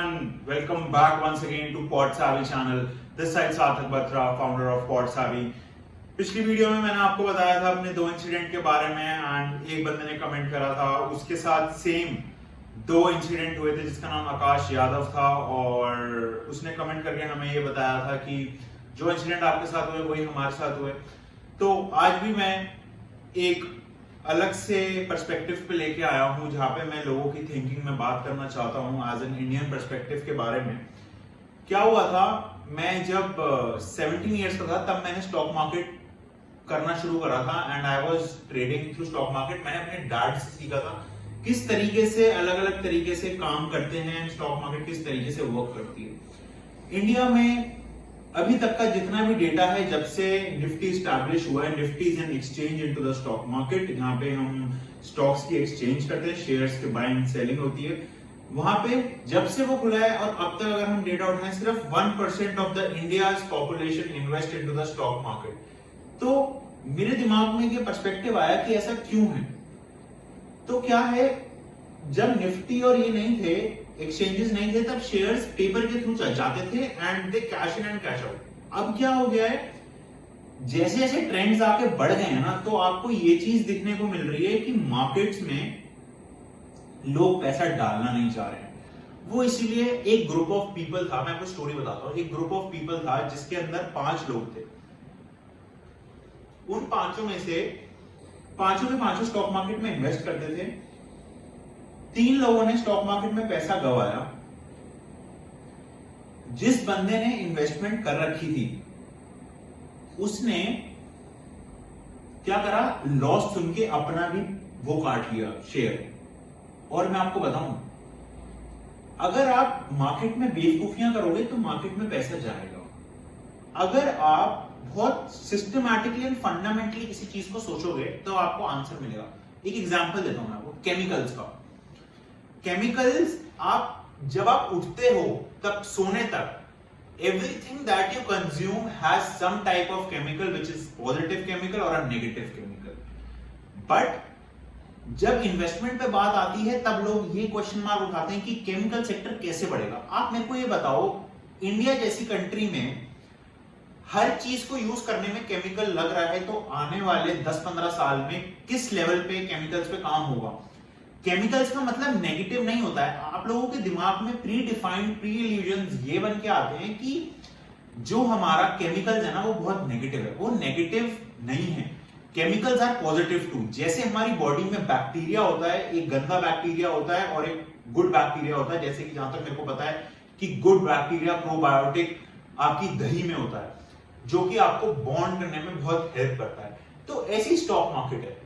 everyone, welcome back once again to Pod Savvy channel. This side Sarthak Batra, founder of Pod Savvy. पिछली video में मैंने आपको बताया था अपने दो इंसिडेंट के बारे में एंड एक बंदे ने कमेंट करा था, उसके साथ सेम दो इंसिडेंट हुए थे जिसका नाम आकाश यादव था और उसने कमेंट करके हमें ये बताया था कि जो इंसिडेंट आपके साथ हुए वही हमारे साथ हुए। तो आज भी मैं एक अलग से पर्सपेक्टिव पे लेके आया हूँ जहाँ पे मैं लोगों की थिंकिंग में बात करना चाहता हूँ एज एन इंडियन पर्सपेक्टिव के बारे में। क्या हुआ था, मैं जब 17 इयर्स का था तब मैंने स्टॉक मार्केट करना शुरू करा था and I was trading through stock market. मैंने अपने डैड से सीखा था किस तरीके से अलग अलग तरीके से काम करते हैं स्टॉक मार्केट, किस तरीके से वर्क करती है। इंडिया में अभी तक का जितना भी डेटा है, जब से निफ्टी स्टैब्लिश हुआ है, Nifty is an exchange into the stock market, यहाँ पे हम स्टॉक्स की एक्सचेंज करते हैं, शेयर्स की बाइंग सेलिंग होती है। वहां पे जब से वो खुला है और अब तक अगर हम डेटा उठाएं, सिर्फ 1% of the India's population invest into the stock market. तो मेरे दिमाग में ये पर्सपेक्टिव आया कि ऐसा क्यों है। तो क्या है, जब निफ्टी और ये नहीं थे, एक्सचेंजेस नहीं थे, तब शेयर्स पेपर के थ्रू जाते थे and they cash in and cash out. अब क्या हो गया है, जैसे जैसे ट्रेंड्स आके बढ़ गए हैं ना, तो आपको ये चीज दिखने को मिल रही है कि मार्केट्स में लोग पैसा डालना नहीं चाह रहे हैं। वो इसीलिए एक ग्रुप ऑफ पीपल था, मैं आपको स्टोरी बताता हूं। एक ग्रुप ऑफ पीपल था जिसके अंदर 5 लोग थे। उन पांचों में से पांचों के पांचों स्टॉक मार्केट में इन्वेस्ट करते थे। 3 लोगों ने स्टॉक मार्केट में पैसा गंवाया। जिस बंदे ने इन्वेस्टमेंट कर रखी थी उसने क्या करा, लॉस सुन के अपना भी वो काट लिया शेयर। और मैं आपको बताऊं, अगर आप मार्केट में बेवकूफियां करोगे तो मार्केट में पैसा जाएगा। अगर आप बहुत सिस्टमैटिकली एंड फंडामेंटली किसी चीज को सोचोगे तो आपको आंसर मिलेगा। एक एग्जांपल देता हूं मैं आपको केमिकल्स का। केमिकल्स, जब आप उठते हो तब सोने तक, everything that you consume has some type of chemical which is positive chemical or a negative chemical. But जब इन्वेस्टमेंट पे बात आती है तब लोग ये क्वेश्चन मार्क उठाते हैं कि केमिकल सेक्टर कैसे बढ़ेगा। आप मेरे को ये बताओ, इंडिया जैसी कंट्री में हर चीज को यूज करने में केमिकल लग रहा है, तो आने वाले 10-15 साल में किस लेवल पे केमिकल्स पे काम होगा। केमिकल्स का मतलब नेगेटिव नहीं होता है। आप लोगों के दिमाग में प्री डिफाइंड प्री इल्यूजन्स ये बन के आते हैं कि जो हमारा केमिकल्स है ना वो बहुत नेगेटिव है। वो नेगेटिव नहीं है, केमिकल्स आर पॉजिटिव टू। जैसे हमारी बॉडी में बैक्टीरिया होता है, एक गंदा बैक्टीरिया होता है और एक गुड बैक्टीरिया होता है। जैसे कि जहां तक मेरे को पता है कि गुड बैक्टीरिया प्रोबायोटिक आपकी दही में होता है, जो कि आपको बॉन्ड करने में बहुत हेल्प करता है। तो ऐसी स्टॉक मार्केट है।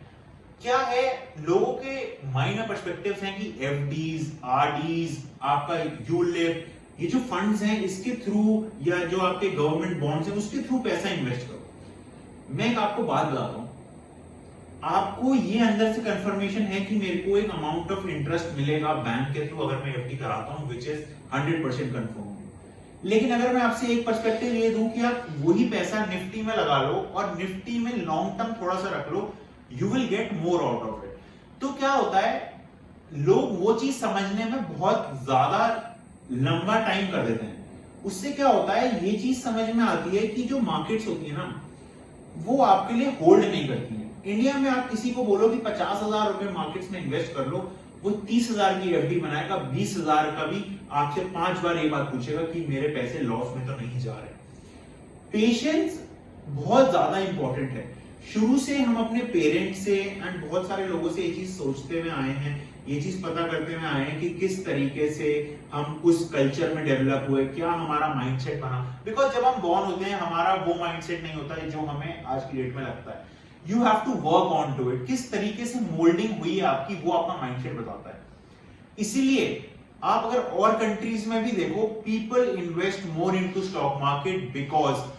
क्या है, लोगों के माइंड में पर्सपेक्टिव्स हैं कि एफडीज, आरडीज, आपका यूलिप, ये जो फंड्स हैं इसके थ्रू, या जो आपके गवर्नमेंट बॉन्ड्स हैं उसके थ्रू पैसा इन्वेस्ट करो। मैं एक आपको बात बताता हूं, आपको ये अंदर से कंफर्मेशन है कि मेरे को एक अमाउंट ऑफ इंटरेस्ट मिलेगा बैंक के थ्रू अगर मैं एफडी कराता हूं, विच इज 100% कंफर्म। लेकिन अगर मैं आपसे एक पर्सपेक्टिव ये दूं कि आप वही पैसा निफ्टी में लगा लो और निफ्टी में लॉन्ग टर्म थोड़ा सा रख लो, you will get more out of it. तो क्या होता है, लोग वो चीज समझने में बहुत ज्यादा लंबा टाइम कर देते हैं। उससे क्या होता है, ये चीज समझ में आती है कि जो मार्केट्स होती है ना वो आपके लिए होल्ड नहीं करती है। इंडिया में आप किसी को बोलो कि 50,000 रुपए मार्केट्स में इन्वेस्ट कर लो, वो 30,000 की एफडी बनाएगा, 20,000 का भी आपसे 5 बार ये बात पूछेगा कि मेरे पैसे लॉस में तो नहीं जा रहे। पेशेंस बहुत ज्यादा इंपॉर्टेंट है। शुरू से हम अपने पेरेंट्स से एंड बहुत सारे लोगों से ये चीज सोचते हुए आए हैं, ये चीज पता करते हुए आए हैं कि किस तरीके से हम उस कल्चर में डेवलप हुए, क्या हमारा माइंडसेट बना। बिकॉज जब हम बॉर्न होते हैं हमारा वो माइंडसेट नहीं होता है जो हमें आज की डेट में लगता है। You have to work on to it. किस तरीके से मोल्डिंग हुई है आपकी, वो आपका माइंडसेट बताता है। इसीलिए आप अगर और कंट्रीज में भी देखो, people invest more into stock market because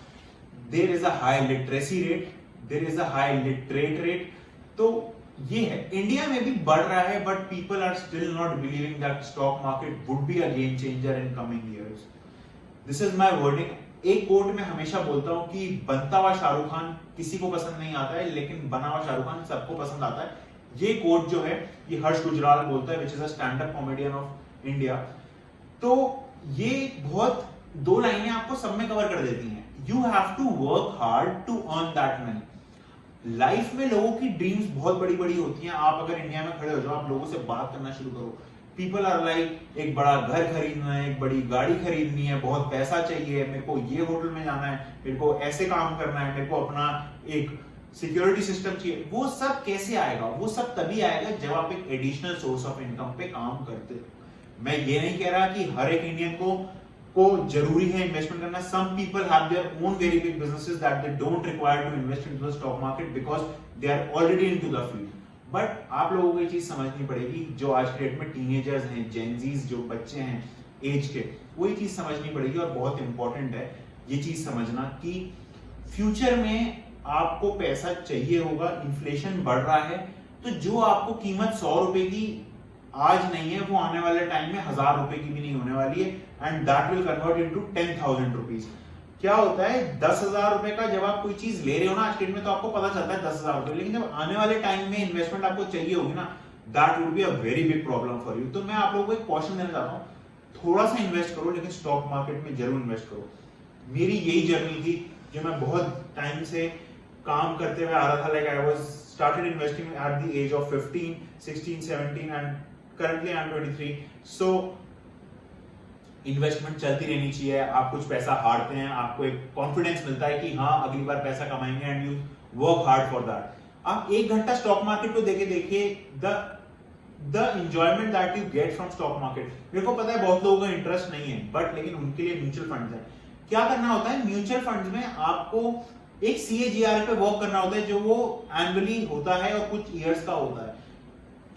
there is a high literacy rate, there is a high literate rate. तो ये है, इंडिया में भी बढ़ रहा है, but people are still not believing that stock market would be a game changer in coming years. This is my wording. एक quote में हमेशा बोलता हूं कि बनता हुआ शाहरुख खान किसी को पसंद नहीं आता है, लेकिन बना हुआ शाहरुख खान सबको पसंद आता है। ये कोट जो है ये हर्ष गुजराल बोलता है, which is a stand up comedian of India. तो ये बहुत 2 लाइनें आपको सब में कवर कर देती हैं। You have to work hard to earn that money. Life में लोगों की ड्रीम्स बहुत बड़ी बड़ी होती हैं। आप अगर इंडिया में खड़े हो जाओ, आप लोगों से बात करना शुरू करो, पीपल आर लाइक एक बड़ा घर खरीदना है, एक बड़ी गाड़ी खरीदनी है, बहुत पैसा चाहिए, मेरे को ये होटल में जाना है, मेरे को ऐसे काम करना है, मेरे को अपना एक सिक्योरिटी सिस्टम चाहिए। वो सब कैसे आएगा? वो सब तभी आएगा जब आप एक एडिशनल सोर्स ऑफ इनकम पे काम करते हो। मैं ये नहीं कह रहा कि हर एक इंडियन को जरूरी है इन्वेस्टमेंट करना। Some people have their own very big businesses that they don't require to invest into the stock market because they are already into the field. But आप लोगों को ये चीज समझनी पड़ेगी, जो आज के डेट में टीनेजर्स हैं, जेनजीज जो बच्चे हैं एज के, वो ये चीज समझनी पड़ेगी। और बहुत इंपॉर्टेंट है ये चीज समझना कि फ्यूचर में आपको पैसा चाहिए होगा, इन्फ्लेशन बढ़ रहा है, तो जो आपको कीमत 100 रुपए की आज नहीं है, वो आने वाले टाइम में 1000 रुपए की भी नहीं होने वाली है, and that will convert into 10,000 rupees. क्या होता है 10,000 रुपए का जब आप कोई चीज ले रहे हो ना आज के डेट में, तो आपको पता चलता है 10,000 रुपए, लेकिन जब आने वाले टाइम में इन्वेस्टमेंट आपको चाहिए होगी ना, that would be a very big problem for you. तो मैं आप लोगों को एक क्वेश्चन देना चाहता हूँ, थोड़ा सा इन्वेस्ट करो, लेकिन स्टॉक मार्केट में जरूर इन्वेस्ट करो। मेरी यही जर्नी थी जो मैं बहुत टाइम से काम करते हुए आ रहा था। Like I was started investing at the age of 15, 16, 17 and currently I am 23। सो इन्वेस्टमेंट चलती रहनी चाहिए। आप कुछ पैसा हारते हैं, आपको एक कॉन्फिडेंस मिलता है कि हाँ अगली बार पैसा कमाएंगे, and you work hard for that. आप 1 घंटा स्टॉक मार्केट को देखिए the enjoyment that you get from stock market. मेरे को पता है बहुत लोगों का इंटरेस्ट नहीं है, बट लेकिन उनके लिए म्यूचुअल फंड्स है। क्या करना होता है म्यूचुअल फंड्स में? आपको एक CAGR पे वर्क करना होता है, जो वो एनुअली होता है और कुछ ईयर्स का होता है।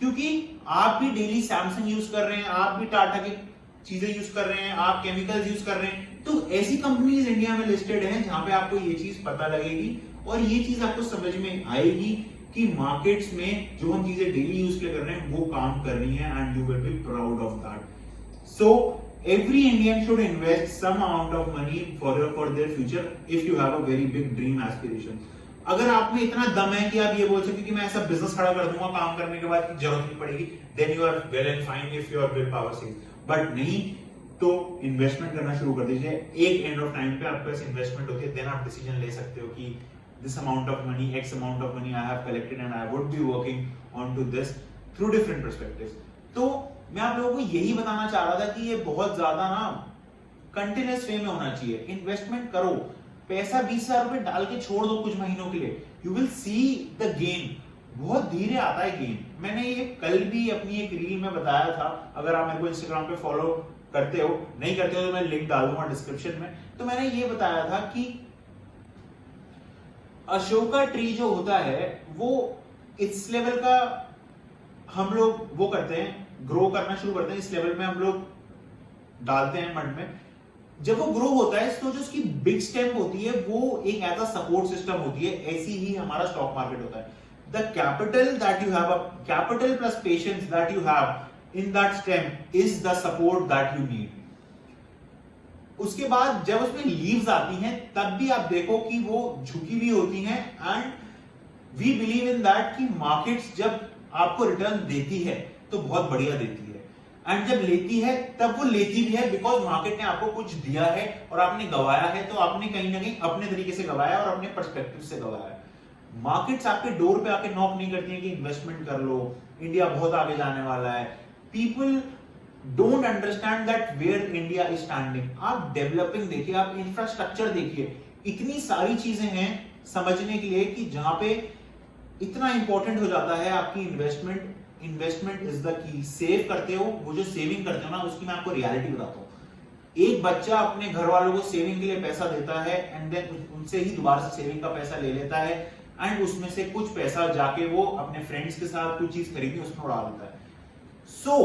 क्योंकि आप भी डेली सैमसंग यूज कर रहे हैं, आप भी टाटा की चीजें यूज कर रहे हैं, आप केमिकल्स यूज कर रहे हैं, तो ऐसी कंपनीज इंडिया में लिस्टेड हैं जहां पे आपको ये चीज पता लगेगी और ये चीज आपको समझ में आएगी कि मार्केट्स में जो हम चीजें डेली यूज कर रहे हैं वो काम कर रही हैं, and you will be proud of that. So every Indian should invest some amount of money for their future if you have a very big dream aspiration। अगर आप में इतना दम है कि आप ये बोल सकते कि मैं ऐसा बिजनेस खड़ा कर दूंगा काम करने के बाद की जरूरत नहीं पड़ेगी, then you are well and fine if your willpower says। But नहीं तो इन्वेस्टमेंट करना शुरू कर दीजिए। एक एंड ऑफ टाइम पे आपके पास इन्वेस्टमेंट होती है, देन आप डिसीजन ले सकते हो कि this amount of money, X amount of money I have collected and I would be working on to this through different perspectives। तो मैं आप लोगों को यही बताना चाह रहा था कि ये बहुत ज्यादा ना कंटिन्यूअस वे में होना चाहिए। इन्वेस्टमेंट करो, पैसा 20,000 रुपए डाल के छोड़ दो कुछ महीनों के लिए, you will see the gain. बहुत धीरे आता है गेन। मैंने ये कल भी अपनी एक रील में बताया था, अगर आप मेरे को इंस्टाग्राम पे फॉलो करते हो, नहीं करते हो तो मैं लिंक डाल दूंगा डिस्क्रिप्शन में। तो मैंने ये बताया था कि अशोका ट्री जो होता है वो इस लेवल का हम लोग वो करते हैं, ग्रो करना शुरू करते हैं, इस लेवल में हम लोग डालते हैं मड में। जब वो ग्रो होता है तो जो उसकी बिग स्टेम होती है वो एक ऐसा सपोर्ट सिस्टम होती है। ऐसी ही हमारा स्टॉक मार्केट होता है। The capital that you have, capital plus patience that you have in that stem is the support that you need. उसके बाद जब उसमें लीव्स आती हैं तब भी आप देखो कि वो झुकी हुई होती हैं, and we believe in that कि मार्केट्स जब आपको रिटर्न देती है तो बहुत बढ़िया देती है, एंड जब लेती है तब वो लेती भी है बिकॉज मार्केट ने आपको कुछ दिया है और आपने गवाया है, तो आपने कहीं ना कहीं अपने तरीके से गवाया और अपने पर्सपेक्टिव से गवाया। मार्केट्स आपके डोर पे आके नॉक नहीं करती है कि इन्वेस्टमेंट कर लो, इंडिया बहुत आगे जाने वाला है। People don't understand that where India is standing. आप डेवलपिंग देखिए, आप इंफ्रास्ट्रक्चर देखिए, इतनी सारी चीजें हैं समझने के लिए कि जहां पे इतना इंपॉर्टेंट हो जाता है आपकी investment. Investment is the key. Save करते हो, वो जो सेविंग करते हो ना, उसकी मैं आपको रियलिटी बताता हूँ। एक बच्चा अपने घर वालों को सेविंग के लिए पैसा देता है, एंड देन उनसे ही दोबारा से सेविंग का पैसा ले लेता है, एंड उसमें से कुछ पैसा जाके वो अपने फ्रेंड्स के साथ कुछ चीज खरीदनी उसमें उड़ा देता है। सो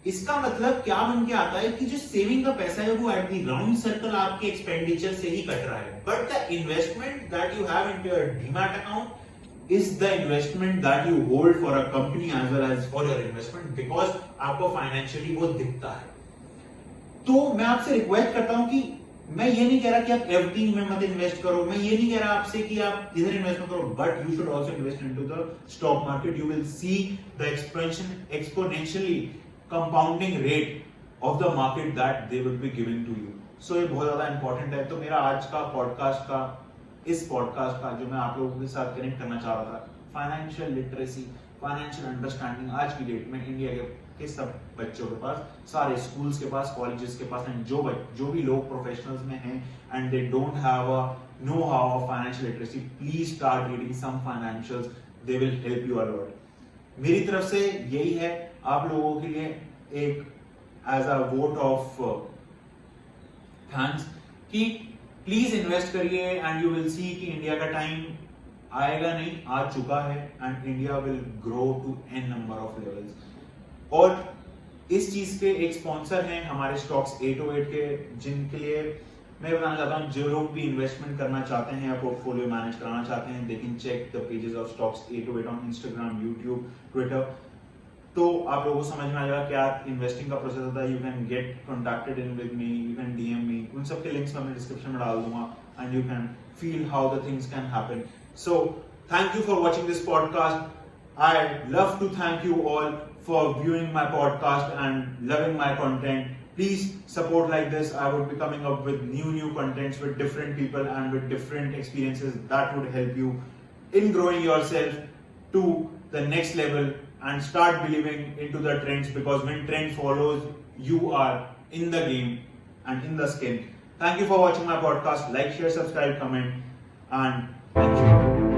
इसका मतलब क्या बन के आता है कि जो सेविंग का पैसा है वो एट द राउंड सर्कल आपके एक्सपेंडिचर से ही कट रहा है, but the investment that you have into your demat account is the investment that you hold for a company as well as for your investment, because आपको financially वो दिखता है। तो मैं आपसे रिक्वेस्ट करता हूं कि मैं ये नहीं कह रहा कि आप FD में मत इन्वेस्ट करो, मैं ये नहीं कह रहा आपसे कि आप इधर इन्वेस्ट मत करो, but you should also invest into the stock market. You will see the expansion exponentially compounding rate of the market that they would be giving to you. So ये बहुत ज्यादा इंपॉर्टेंट है. तो मेरा आज का इस पॉडकास्ट का जो मैं आप लोगों के साथ कनेक्ट करना चाह रहा था, फाइनेंशियल लिटरेसी, फाइनेंशियल अंडरस्टैंडिंग आज की डेट में इंडिया के सब बच्चों के पास, सारे स्कूल्स के पास, कॉलेजेस के पास, एंड जो भी लोग प्रोफेशनल्स में हैं and they don't have a know how of financial literacy, please start reading some financials, they will help you a lot. मेरी तरफ से यही है आप लोगों के लिए एक as a vote of thanks कि प्लीज इन्वेस्ट करिए एंड यू विल सी कि इंडिया का टाइम आएगा नहीं, आ चुका है, and India will grow to an number of levels. और इस चीज के एक स्पॉन्सर हैं हमारे स्टॉक्स 808 के, जिनके लिए मैं बताना चाहता हूं जो लोग भी इन्वेस्टमेंट करना चाहते हैं या पोर्टफोलियो मैनेज कराना चाहते हैं, they can check the pages of stocks 808 on Instagram, YouTube, Twitter. तो आप लोगों को समझ में आ जाएगा क्या इन्वेस्टिंग का प्रोसेस होता है. You can get contacted in with me, you can DM me, उन सब के लिंक्स मैं डिस्क्रिप्शन में डाल दूंगा, and you can feel how the things can happen. So thank you for watching this podcast. I love to thank you all for viewing my podcast and loving my content. Please support like this. I would be coming up with new contents with different people and with different experiences that would help you in growing yourself to the next level and start believing into the trends, because when trend follows, you are in the game and in the skin. Thank you for watching my podcast. Like, share, subscribe, comment, and thank you.